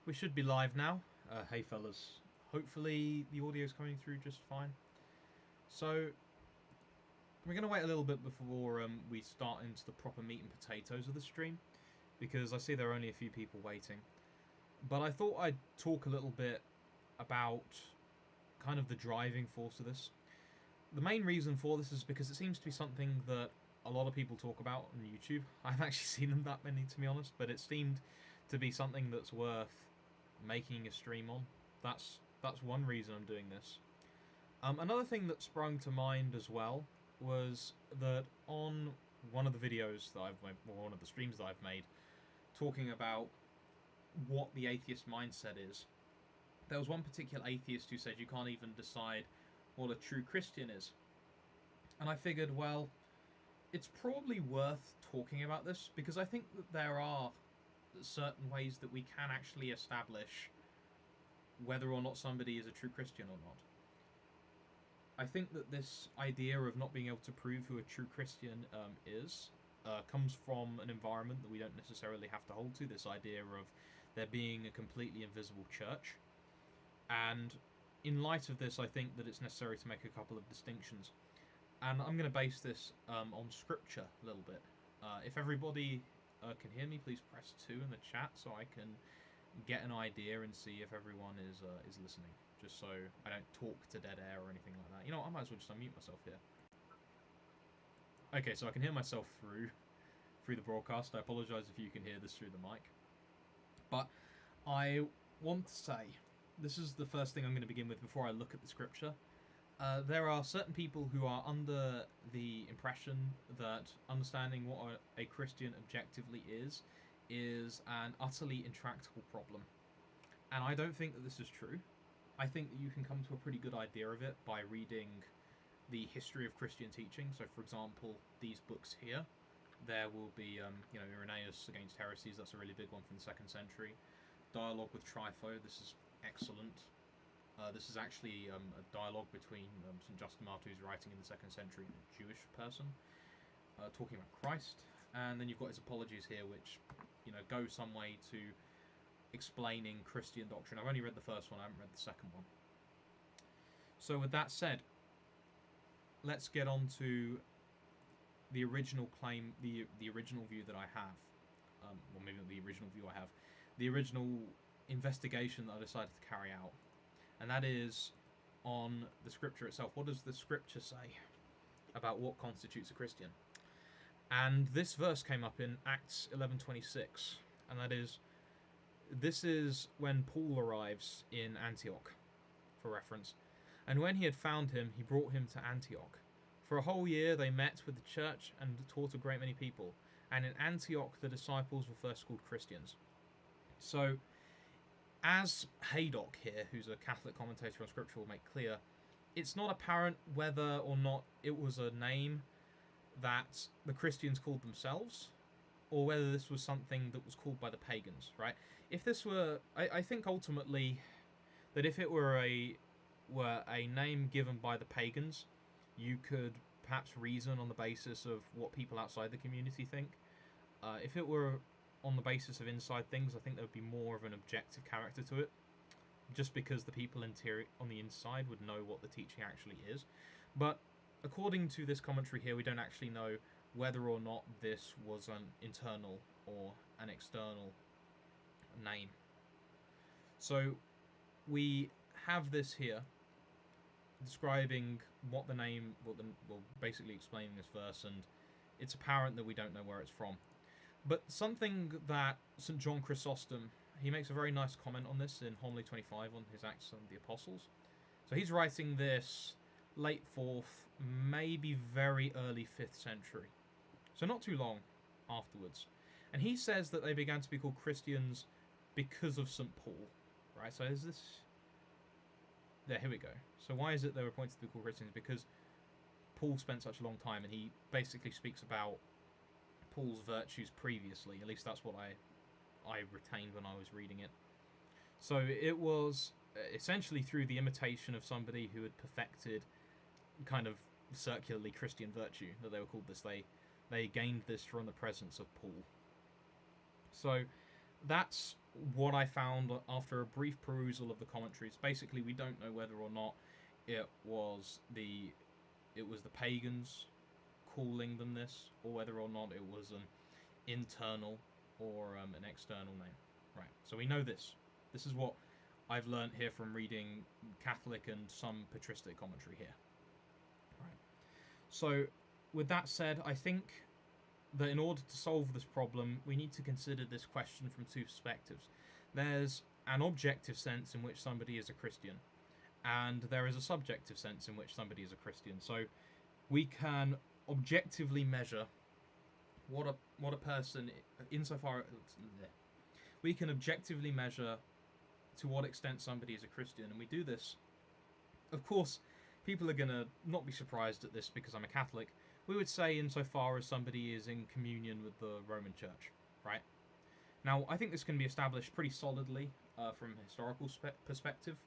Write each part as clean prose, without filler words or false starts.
We should be live now. Hey fellas. Hopefully the audio's coming through just fine. So, we're going to wait a little bit before we start into the proper meat and potatoes of the stream, because I see there are only a few people waiting. But I thought I'd talk a little bit about kind of the driving force of this. The main reason for this is because it seems to be something that a lot of people talk about on YouTube. I haven't actually seen them that many, to be honest, but it seemed to be something that's worth making a stream on. That's one reason I'm doing this. Another thing that sprung to mind as well was that on one of the videos that I've made, or one of the streams that I've made, talking about what the atheist mindset is, there was one particular atheist who said you can't even decide what a true Christian is. And I figured, well, it's probably worth talking about this, because I think that there are certain ways that we can actually establish whether or not somebody is a true Christian or not. I think that this idea of not being able to prove who a true Christian is comes from an environment that we don't necessarily have to hold to, this idea of there being a completely invisible church. And in light of this, I think that it's necessary to make a couple of distinctions. And I'm going to base this on scripture a little bit. If everybody can hear me, please press 2 in the chat so I can get an idea and see if everyone is listening, just so I don't talk to dead air or anything like that. You know what, I might as well just unmute myself here. Okay, so I can hear myself through the broadcast. I apologise if you can hear this through the mic. But I want to say, this is the first thing I'm going to begin with before I look at the scripture. There are certain people who are under the impression that understanding what a Christian objectively is an utterly intractable problem. And I don't think that this is true. I think that you can come to a pretty good idea of it by reading the history of Christian teaching. So, for example, these books here, there will be, Irenaeus Against Heresies, that's a really big one from the 2nd century. Dialogue with Trypho, this is excellent. This is actually a dialogue between St. Justin Martyr, who's writing in the 2nd century, and a Jewish person, talking about Christ. And then you've got his Apologies here, which, go some way to explaining Christian doctrine. I've only read the first one, I haven't read the second one. So with that said, let's get on to the original claim, the original view that I have. Well, maybe not the original view I have. The original investigation that I decided to carry out. And that is on the scripture itself. What does the scripture say about what constitutes a Christian? And this verse came up in Acts 11:26, and that is, this is when Paul arrives in Antioch, for reference. And when he had found him, he brought him to Antioch. For a whole year they met with the church and taught a great many people. And in Antioch the disciples were first called Christians. So, as Haydock here, who's a Catholic commentator on Scripture, will make clear, it's not apparent whether or not it was a name that the Christians called themselves, or whether this was something that was called by the pagans, right? If this were, I think ultimately that if it were a name given by the pagans, you could perhaps reason on the basis of what people outside the community think. If it were on the basis of inside things, I think there would be more of an objective character to it, just because the people on the inside would know what the teaching actually is. But according to this commentary here, we don't actually know whether or not this was an internal or an external name. So we have this here describing what the name, well, basically explaining this verse, and it's apparent that we don't know where it's from. But something that St. John Chrysostom, he makes a very nice comment on this in Homily 25 on his Acts of the Apostles. So he's writing this late 4th, maybe very early 5th century. So not too long afterwards. And he says that they began to be called Christians because of St. Paul. Right, so is this... There, here we go. So why is it they were appointed to be called Christians? Because Paul spent such a long time, and he basically speaks about Paul's virtues previously. At least that's what I retained when I was reading it. So it was essentially through the imitation of somebody who had perfected kind of circularly Christian virtue that they were called this. They gained this from the presence of Paul. So that's what I found after a brief perusal of the commentaries, basically we don't know whether or not it was the pagans calling them this, or whether or not it was an internal or an external name. Right. So we know this. This is what I've learnt here from reading Catholic and some patristic commentary here. Right. So with that said, I think that in order to solve this problem, we need to consider this question from two perspectives. There's an objective sense in which somebody is a Christian, and there is a subjective sense in which somebody is a Christian. So we can objectively measure what a person, insofar we can objectively measure to what extent somebody is a Christian, and we do this. Of course, people are gonna not be surprised at this because I'm a Catholic. We would say insofar as somebody is in communion with the Roman Church, right? Now, I think this can be established pretty solidly from a historical perspective.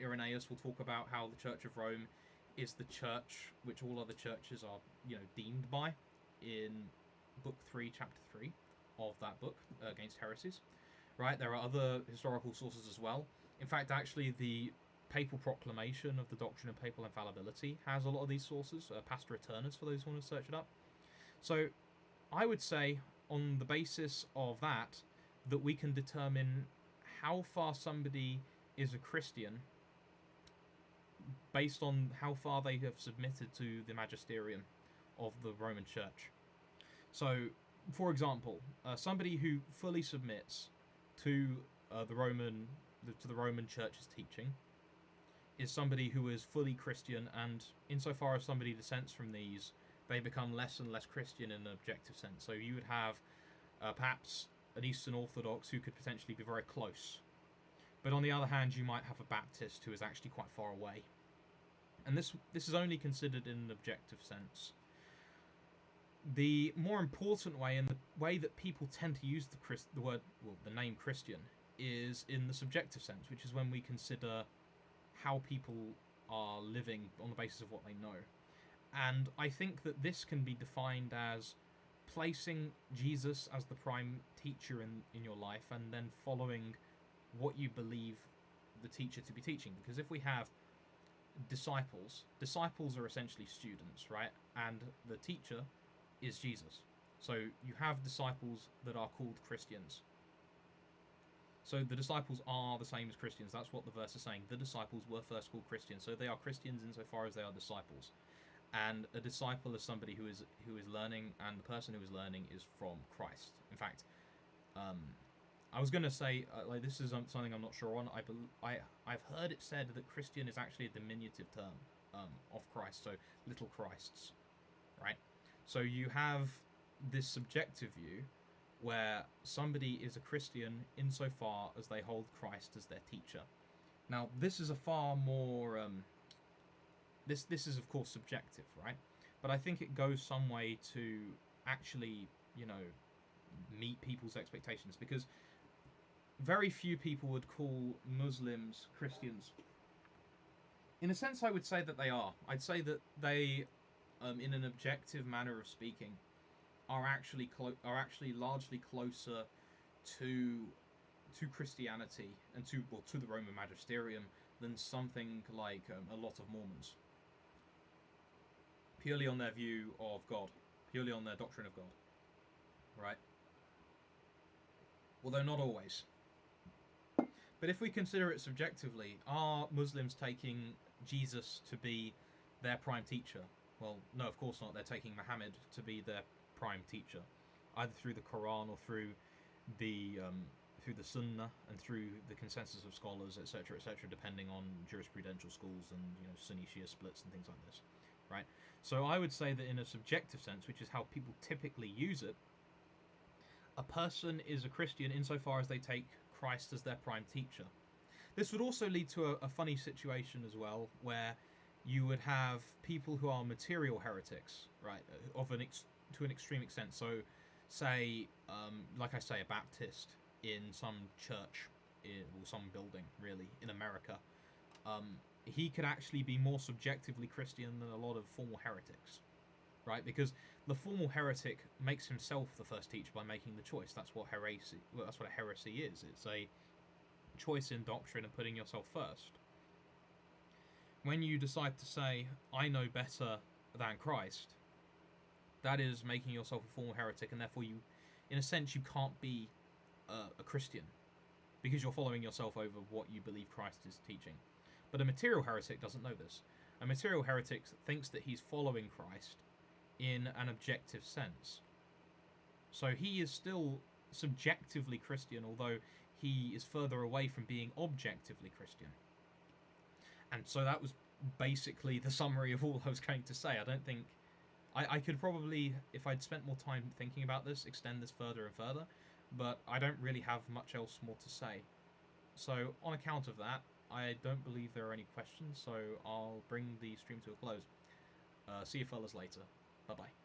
Irenaeus will talk about how the Church of Rome is the church which all other churches are, deemed by, in Book 3, Chapter 3 of that book, Against Heresies. Right? There are other historical sources as well. In fact, actually, the Papal Proclamation of the Doctrine of Papal Infallibility has a lot of these sources. Pastor Eternus, for those who want to search it up. So, I would say, on the basis of that we can determine how far somebody is a Christian based on how far they have submitted to the magisterium of the Roman Church. So, for example, somebody who fully submits to the Roman Church's teaching is somebody who is fully Christian, and insofar as somebody dissents from these, they become less and less Christian in an objective sense. So you would have perhaps an Eastern Orthodox who could potentially be very close, but on the other hand, you might have a Baptist who is actually quite far away. And this is only considered in an objective sense. The more important way, and the way that people tend to use the name Christian, is in the subjective sense, which is when we consider how people are living on the basis of what they know. And I think that this can be defined as placing Jesus as the prime teacher in your life, and then following what you believe the teacher to be teaching. Because if we have disciples are essentially students, right? And the teacher is Jesus. So you have disciples that are called Christians. So the disciples are the same as Christians. That's what the verse is saying. The disciples were first called Christians. So they are Christians insofar as they are disciples. And a disciple is somebody who is learning, and the person who is learning is from Christ. In fact, I was going to say, this is something I'm not sure on. I've heard it said that Christian is actually a diminutive term of Christ, so little Christs, right? So you have this subjective view where somebody is a Christian insofar as they hold Christ as their teacher. Now, this is a far more... This is, of course, subjective, right? But I think it goes some way to actually, meet people's expectations, because very few people would call Muslims Christians. In a sense, I would say that they are. I'd say that they, in an objective manner of speaking, are actually largely closer to Christianity and to the Roman magisterium than something like a lot of Mormons. Purely on their view of God, purely on their doctrine of God, right? Although not always. But if we consider it subjectively, are Muslims taking Jesus to be their prime teacher? Well, no, of course not. They're taking Muhammad to be their prime teacher, either through the Quran or through the Sunnah and through the consensus of scholars, etc., depending on jurisprudential schools and Sunni Shia splits and things like this, right? So I would say that in a subjective sense, which is how people typically use it, a person is a Christian insofar as they take Christ as their prime teacher. This would also lead to a funny situation as well, where you would have people who are material heretics, right, to an extreme extent. So, say, like I say, a Baptist in some church or some building, really, in America, he could actually be more subjectively Christian than a lot of formal heretics, right? Because the formal heretic makes himself the first teacher by making the choice. That's what heresy. Well, that's what a heresy is. It's a choice in doctrine and putting yourself first. When you decide to say, I know better than Christ, that is making yourself a formal heretic, and therefore you, in a sense, you can't be a Christian, because you're following yourself over what you believe Christ is teaching. But a material heretic doesn't know this. A material heretic thinks that he's following Christ in an objective sense. So he is still subjectively Christian, although he is further away from being objectively Christian. And so that was basically the summary of all I was going to say. I don't think... I could probably, if I'd spent more time thinking about this, extend this further and further, but I don't really have much else more to say. So, on account of that, I don't believe there are any questions, so I'll bring the stream to a close. See you fellas later. Bye-bye.